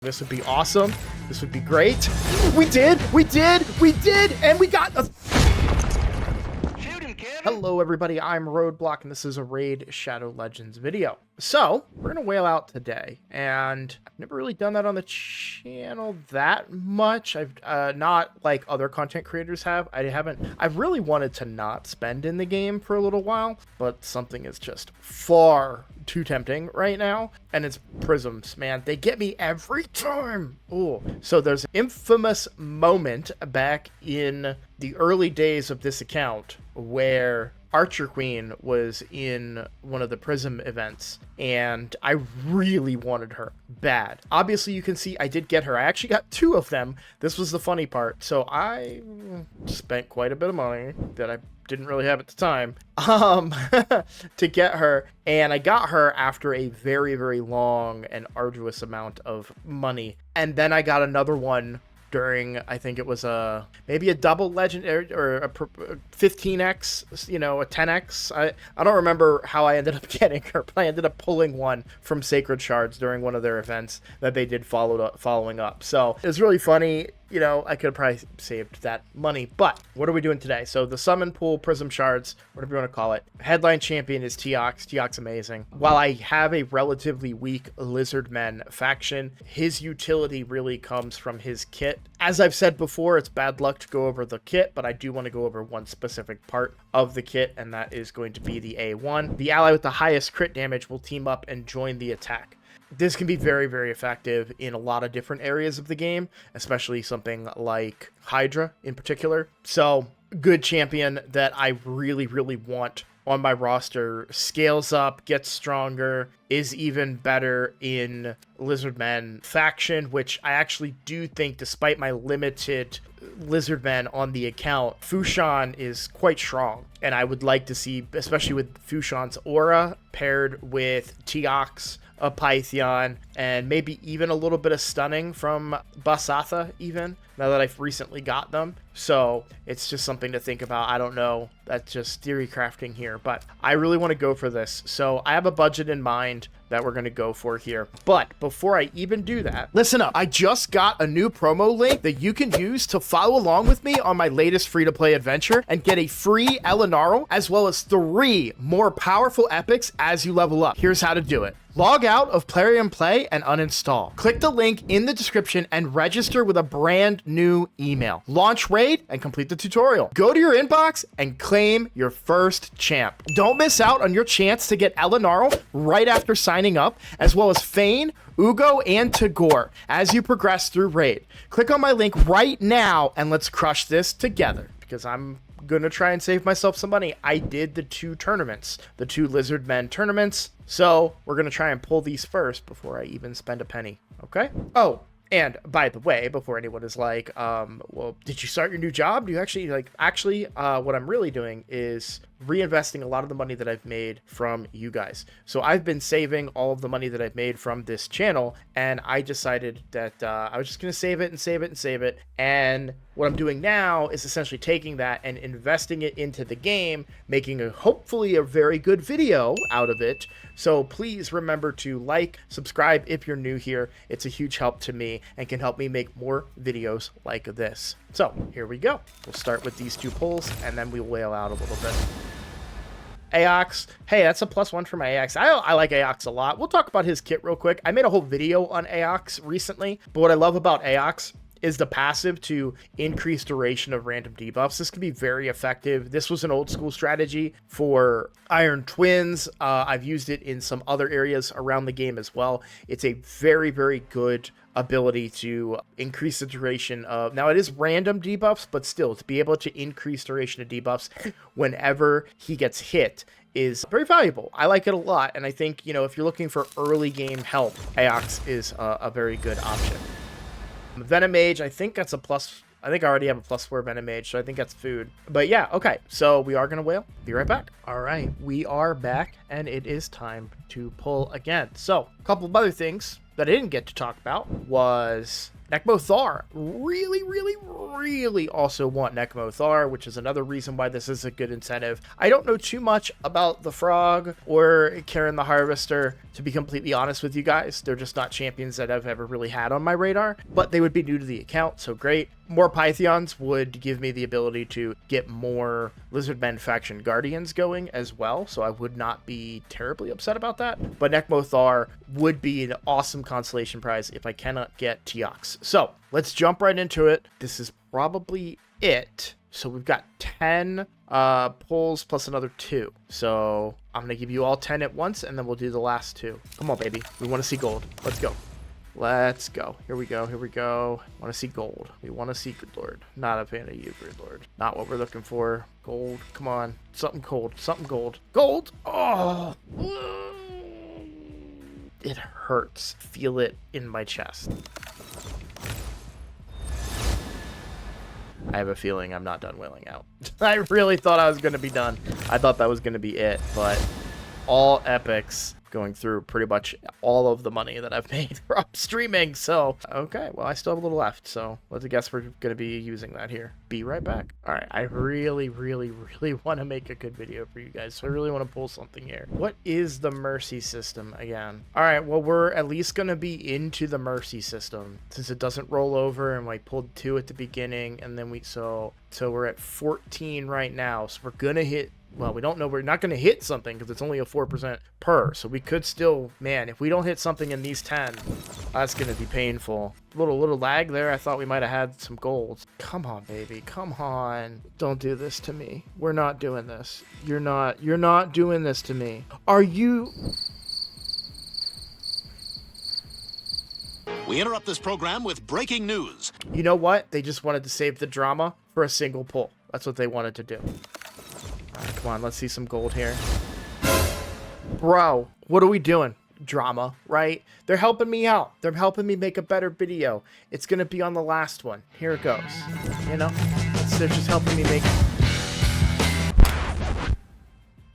This would be awesome. This would be great. We did, and we got a... Hello everybody, I'm Roadblock, and this is a Raid Shadow Legends video. So, we're gonna whale out today, and I've never really done that on the channel that much. I've not like other content creators have. I've really wanted to not spend in the game for a little while, but something is just far too tempting right now, and it's prisms, man. They get me every time. Oh, so there's an infamous moment back in the early days of this account where Queen was in one of the Prism events, and I really wanted her bad. Obviously, you can see I did get her. I actually got 2 of them. This was the funny part. So I spent quite a bit of money that I didn't really have at the time to get her, and I got her after a very, very long and arduous amount of money. And then I got another one during, I think it was maybe a double legend or a 15x, you know, a 10x. I don't remember how I ended up getting her, but I ended up pulling one from Sacred Shards during one of their events that they did following up. So it was really funny. You know, I could have probably saved that money, but what are we doing today? So the summon pool, Prism Shards, whatever you want to call it. Headline champion is Teox. Teox amazing. While I have a relatively weak Lizardmen faction, his utility really comes from his kit. As I've said before, it's bad luck to go over the kit, but I do want to go over one specific part of the kit, and that is going to be the A1. The ally with the highest crit damage will team up and join the attack. This can be very, very effective in a lot of different areas of the game, especially something like Hydra in particular. So, good champion that I really, really want on my roster. Scales up, gets stronger, is even better in Lizardmen faction, which I actually do think, despite my limited Lizardmen on the account, Fushan is quite strong. And I would like to see, especially with Fushan's aura paired with Teox, a Python, and maybe even a little bit of stunning from Basatha, even now that I've recently got them. So it's just something to think about. I don't know, that's just theory crafting here, but I really want to go for this. So I have a budget in mind that we're going to go for here. But before I even do that, listen up. I just got a new promo link that you can use to follow along with me on my latest free-to-play adventure and get a free Elenaril, as well as 3 more powerful epics as you level up. Here's how to do it. Log out of Plarium Play and uninstall. Click the link in the description and register with a brand new email. Launch Raid and complete the tutorial. Go to your inbox and claim your first champ. Don't miss out on your chance to get Elenaril right after signing up, as well as Fayne, Uugo, and Tagoar as you progress through Raid. Click on my link right now and let's crush this together, because I'm gonna try and save myself some money. I did the 2 tournaments, the 2 Lizardmen tournaments, so we're gonna try and pull these first before I even spend a penny. Okay? Oh, and by the way, before anyone is like, well, did you start your new job? Do you actually what I'm really doing is reinvesting a lot of the money that I've made from you guys. So I've been saving all of the money that I've made from this channel, and I decided that I was just going to save it and save it and save it. And what I'm doing now is essentially taking that and investing it into the game, making hopefully a very good video out of it. So please remember to like, subscribe if you're new here. It's a huge help to me and can help me make more videos like this. So here we go. We'll start with these 2 pulls, and then we'll whale out a little bit. Aox. Hey, that's a +1 for my Aox. I like Aox a lot. We'll talk about his kit real quick. I made a whole video on Aox recently, but what I love about Aox is the passive to increase duration of random debuffs. This can be very effective. This was an old school strategy for Iron Twins. I've used it in some other areas around the game as well. It's a very, very good ability to increase the duration of, now it is random debuffs, but still to be able to increase duration of debuffs whenever he gets hit is very valuable. I like it a lot, and I think, you know, if you're looking for early game help, Aox is a very good option. Venom Mage, I think that's a plus. I think I already have a +4 Venom Mage, so I think that's food. But yeah, okay, so we are gonna whale. Be right back. All right, we are back, and it is time to pull again. So a couple of other things that I didn't get to talk about was Nekmo Thar. Really also want Nekmo Thar, which is another reason why this is a good incentive. I don't know too much about the Frog or Karen the Harvester, to be completely honest with you guys. They're just not champions that I've ever really had on my radar, but they would be new to the account, so great. More Pythions would give me the ability to get more Lizardmen faction Guardians going as well, so I would not be terribly upset about that. But Nekmo Thar would be an awesome consolation prize if I cannot get Teox. So let's jump right into it. This is probably it. So we've got 10 pulls plus another 2. So I'm going to give you all 10 at once, and then we'll do the last 2. Come on, baby. We want to see gold. Let's go. Let's go. Here we go. Here we go. Want to see gold. We want to see Good Lord. Not a fan of you, Good Lord. Not what we're looking for. Gold. Come on. Something gold. Something gold. Gold! Oh! It hurts. Feel it in my chest. I have a feeling I'm not done wailing out. I really thought I was going to be done. I thought that was going to be it, but all epics going through pretty much all of the money that I've made from streaming. So, okay, well, I still have a little left. So let's guess we're going to be using that here. Be right back. All right, I really want to make a good video for you guys. So I really want to pull something here. What is the mercy system again? All right, well, we're at least going to be into the mercy system since it doesn't roll over, and we pulled 2 at the beginning, and then so we're at 14 right now. So we're going to hit, well, we don't know. We're not going to hit something because it's only a 4% per. So we could still, man, if we don't hit something in these 10, that's going to be painful. Little lag there. I thought we might have had some golds. Come on, baby. Come on. Don't do this to me. We're not doing this. You're not doing this to me. Are you? We interrupt this program with breaking news. You know what? They just wanted to save the drama for a single pull. That's what they wanted to do. All right, come on, let's see some gold here. Bro, what are we doing? Drama, right? They're helping me out. They're helping me make a better video. It's going to be on the last one. Here it goes. You know? They're just helping me make...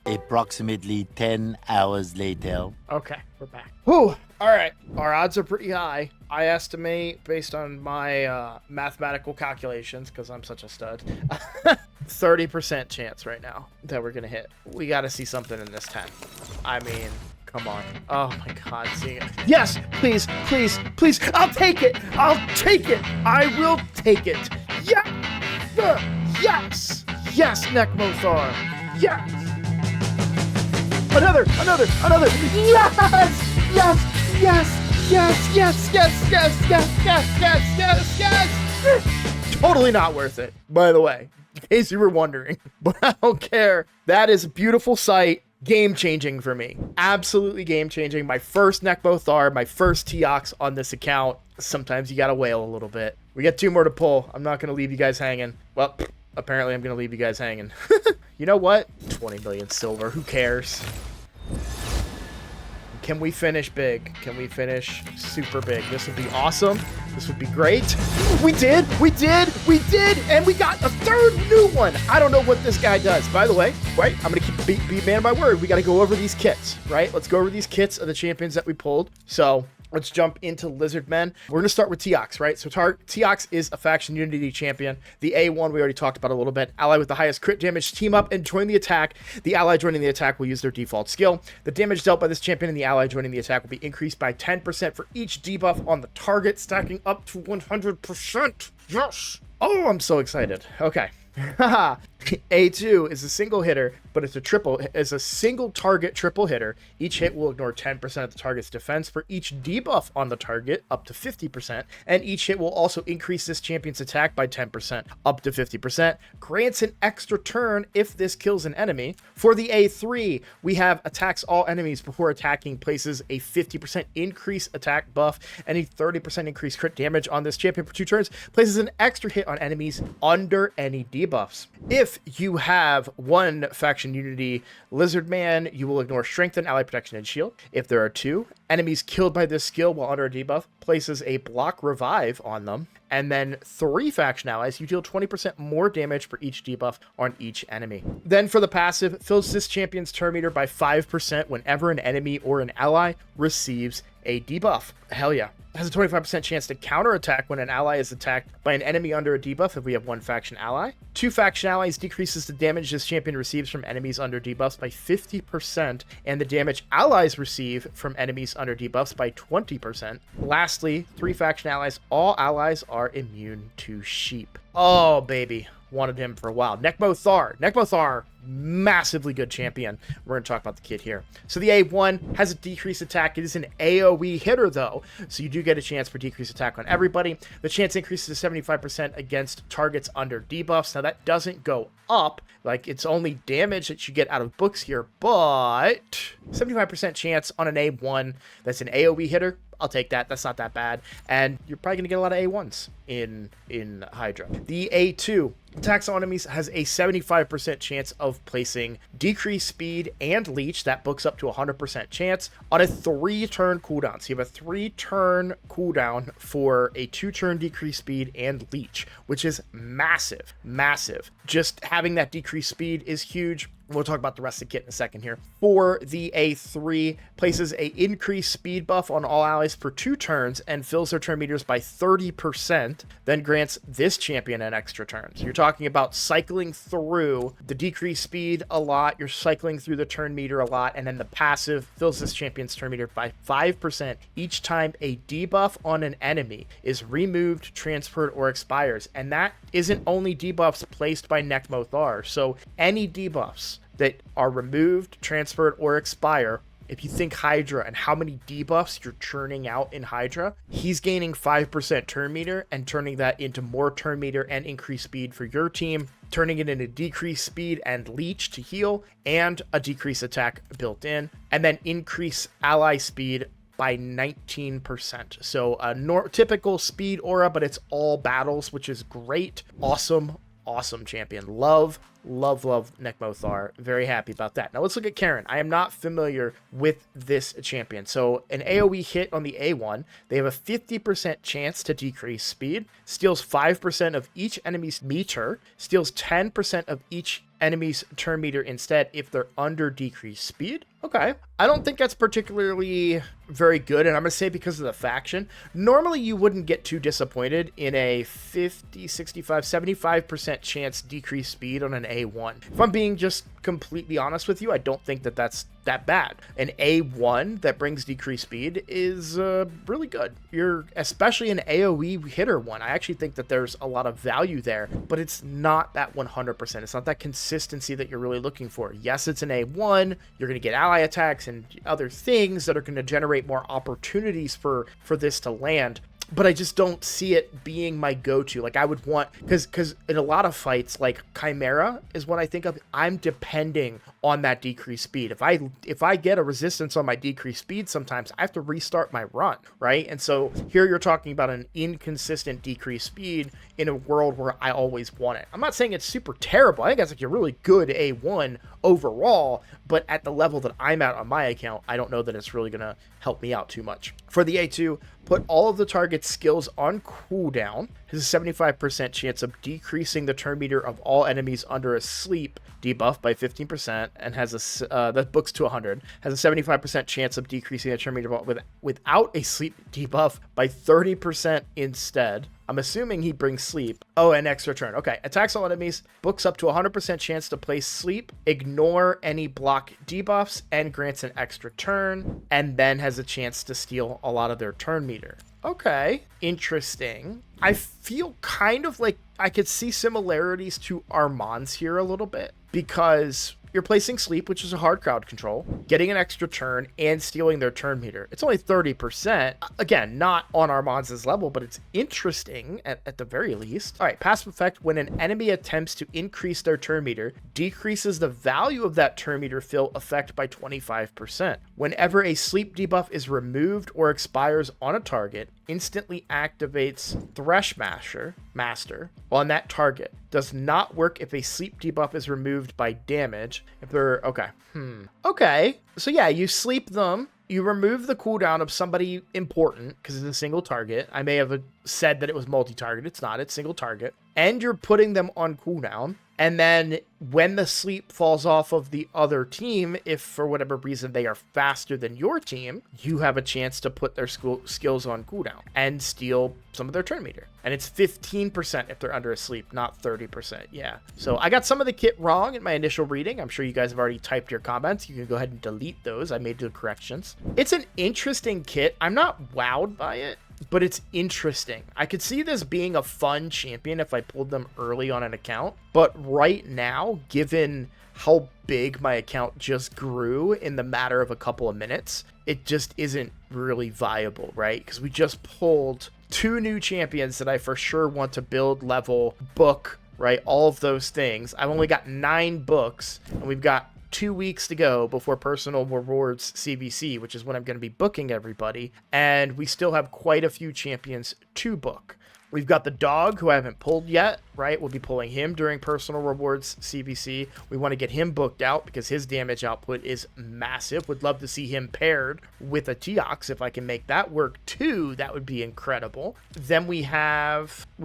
Approximately 10 hours later. Okay, we're back. Whew! All right, our odds are pretty high. I estimate, based on my mathematical calculations, because I'm such a stud, 30% chance right now that we're going to hit. We got to see something in this 10. I mean, come on. Oh my God, seeing it. Yes, please. I'll take it. I will take it. Yes. Yes, Nekmo Thar. Yes. Another. Yes. Totally not worth it, by the way, in case you were wondering. But I don't care. That is a beautiful sight. Game changing for me. Absolutely game changing. My first Nekmo Thar, my first Teox on this account. Sometimes you gotta wail a little bit. We got 2 more to pull. I'm not gonna leave you guys hanging. Well, apparently I'm gonna leave you guys hanging. You know what? 20 million silver. Who cares? Can we finish big? Can we finish super big? This would be awesome. This would be great. We did, and we got a 3rd new one. I don't know what this guy does. By the way, right, I'm going to keep be man of my word. We got to go over these kits, right? Let's go over these kits of the champions that we pulled. So let's jump into Lizardmen. We're going to start with Teox, right? So Teox is a faction unity champion. The A1 we already talked about a little bit. Ally with the highest crit damage, team up and join the attack. The ally joining the attack will use their default skill. The damage dealt by this champion and the ally joining the attack will be increased by 10% for each debuff on the target, stacking up to 100%. Yes! Oh, I'm so excited. Okay. A2 is a single hitter, but it's a single target triple hitter. Each hit will ignore 10% of the target's defense for each debuff on the target, up to 50%, and each hit will also increase this champion's attack by 10%, up to 50%. Grants an extra turn if this kills an enemy. For the A3, we have attacks all enemies before attacking, places a 50% increase attack buff and a 30% increased crit damage on this champion for 2 turns, places an extra hit on enemies under any debuffs. If you have 1 faction unity Lizardman, you will ignore strengthen, ally protection, and shield. If there are 2 enemies killed by this skill while under a debuff, places a block revive on them. And then 3 faction allies, you deal 20% more damage for each debuff on each enemy. Then for the passive, fills this champion's turn meter by 5% whenever an enemy or an ally receives a debuff. Hell yeah. Has a 25% chance to counterattack when an ally is attacked by an enemy under a debuff if we have one faction ally. 2 faction allies decreases the damage this champion receives from enemies under debuffs by 50%, and the damage allies receive from enemies under debuffs by 20%. Lastly, 3 faction allies. All allies are immune to sheep. Oh, baby. Wanted him for a while. Nekmo-Thar. Nekmo-Thar, massively good champion. We're going to talk about the kit here. So the A1 has a decreased attack. It is an AoE hitter, though, so you do get a chance for decreased attack on everybody. The chance increases to 75% against targets under debuffs. Now, that doesn't go up. Like, it's only damage that you get out of books here, but 75% chance on an A1 that's an AoE hitter. I'll take that. That's not that bad. And you're probably going to get a lot of A1s in Hydra. The A2 attacks on enemies has a 75% chance of placing decreased speed and leech. That books up to 100% chance on a 3-turn cooldown. So you have a 3-turn cooldown for a 2-turn decreased speed and leech, which is massive, massive. Just having that decreased speed is huge. We'll talk about the rest of the kit in a second here. For the A3, places a increased speed buff on all allies for 2 turns and fills their turn meters by 30%, then grants this champion an extra turn. So you're talking about cycling through the decreased speed a lot, you're cycling through the turn meter a lot, and then the passive fills this champion's turn meter by 5% each time a debuff on an enemy is removed, transferred, or expires. And that isn't only debuffs placed by Nekmo-Thar. So any debuffs that are removed, transferred, or expire, if you think Hydra and how many debuffs you're churning out in Hydra, he's gaining 5% turn meter and turning that into more turn meter and increased speed for your team, turning it into decreased speed and leech to heal, and a decreased attack built in, and then increase ally speed by 19%. So a typical speed aura, but it's all battles, which is great. Awesome champion. Love Nekmo-Thar. Very happy about that. Now let's look at Karen. I am not familiar with this champion. So an AoE hit on the A1, they have a 50% chance to decrease speed, steals 5% of each enemy's meter, steals 10% of each enemy's turn meter instead if they're under decreased speed. Okay. I don't think that's particularly very good, and I'm going to say because of the faction. Normally, you wouldn't get too disappointed in a 50, 65, 75% chance decreased speed on an A1. If I'm being just completely honest with you, I don't think that that's that bad. An A1 that brings decreased speed is really good. You're especially an AoE hitter one. I actually think that there's a lot of value there, but it's not that 100%. It's not that consistency that you're really looking for. Yes, it's an A1. You're going to get ally attacks and other things that are going to generate more opportunities for this to land. But I just don't see it being my go-to. Like, I would want, because in a lot of fights, like Chimera is what I think of. I'm depending on that decreased speed. If I get a resistance on my decreased speed, sometimes I have to restart my run, right? And so here you're talking about an inconsistent decreased speed in a world where I always want it. I'm not saying it's super terrible. I think that's like a really good A1 overall, but at the level that I'm at on my account, I don't know that it's really going to help me out too much. For the A2, put all of the target's skills on cooldown. Has a 75% chance of decreasing the turn meter of all enemies under a sleep debuff by 15%, and has a that books to 100. Has a 75% chance of decreasing the turn meter without a sleep debuff by 30% instead. I'm assuming he brings sleep. Oh, an extra turn. Okay. Attacks all enemies. Books up to 100% chance to place sleep. Ignore any block debuffs and grants an extra turn. And then has a chance to steal a lot of their turn meter. Okay. Interesting. I feel kind of like I could see similarities to Armand's here a little bit, because you're placing sleep, which is a hard crowd control, getting an extra turn, and stealing their turn meter. It's only 30%. Again, not on Armand's level, but it's interesting at the very least. All right, passive effect. When an enemy attempts to increase their turn meter, decreases the value of that turn meter fill effect by 25%. Whenever a sleep debuff is removed or expires on a target, instantly activates Master on that target. Does not work if a sleep debuff is removed by damage. If they're okay. So yeah, you sleep them. You remove the cooldown of somebody important because it's a single target. I may have said that it was multi-target. It's not. It's single target. and you're putting them on cooldown. And then when the sleep falls off of the other team, if for whatever reason they are faster than your team, you have a chance to put their skills on cooldown and steal some of their turn meter. And it's 15% if they're under a sleep, not 30%. Yeah. So I got some of the kit wrong in my initial reading. I'm sure you guys have already typed your comments. You can go ahead and delete those. I made the corrections. It's an interesting kit. I'm not wowed by it, but it's interesting. I could see this being a fun champion if I pulled them early on an account, but right now, given how big my account just grew in the matter of a couple of minutes, it just isn't really viable, right? Because we just pulled 2 new champions that I for sure want to build, level, book, right? All of those things. I've only got 9 books, and we've got 2 weeks to go before personal rewards CVC, which is when I'm going to be booking everybody. And we still have quite a few champions to book. We've got the dog, who I haven't pulled yet, right? We'll be pulling him during personal rewards CVC. We want to get him booked out because his damage output is massive. Would love to see him paired with a Teox. If I can make that work too, that would be incredible. Then we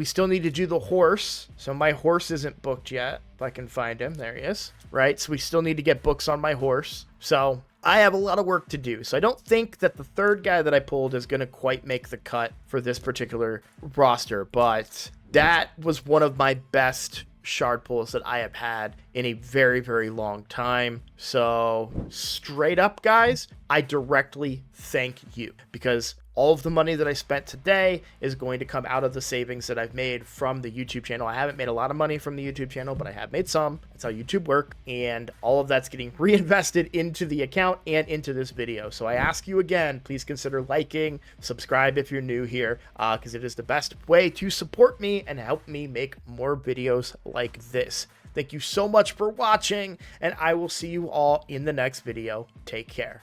still need to do the horse. So my horse isn't booked yet. If I can find him, there he is, right? So we still need to get books on my horse. So I have a lot of work to do. So I don't think that the third guy that I pulled is going to quite make the cut for this particular roster, but that was one of my best shard pulls that I have had in a very, very long time. So straight up, guys, I directly thank you, because all of the money that I spent today is going to come out of the savings that I've made from the YouTube channel. I haven't made a lot of money from the YouTube channel, but I have made some. That's how YouTube works. And all of that's getting reinvested into the account and into this video. So I ask you again, please consider liking, subscribe if you're new here, because it is the best way to support me and help me make more videos like this. Thank you so much for watching, and I will see you all in the next video. Take care.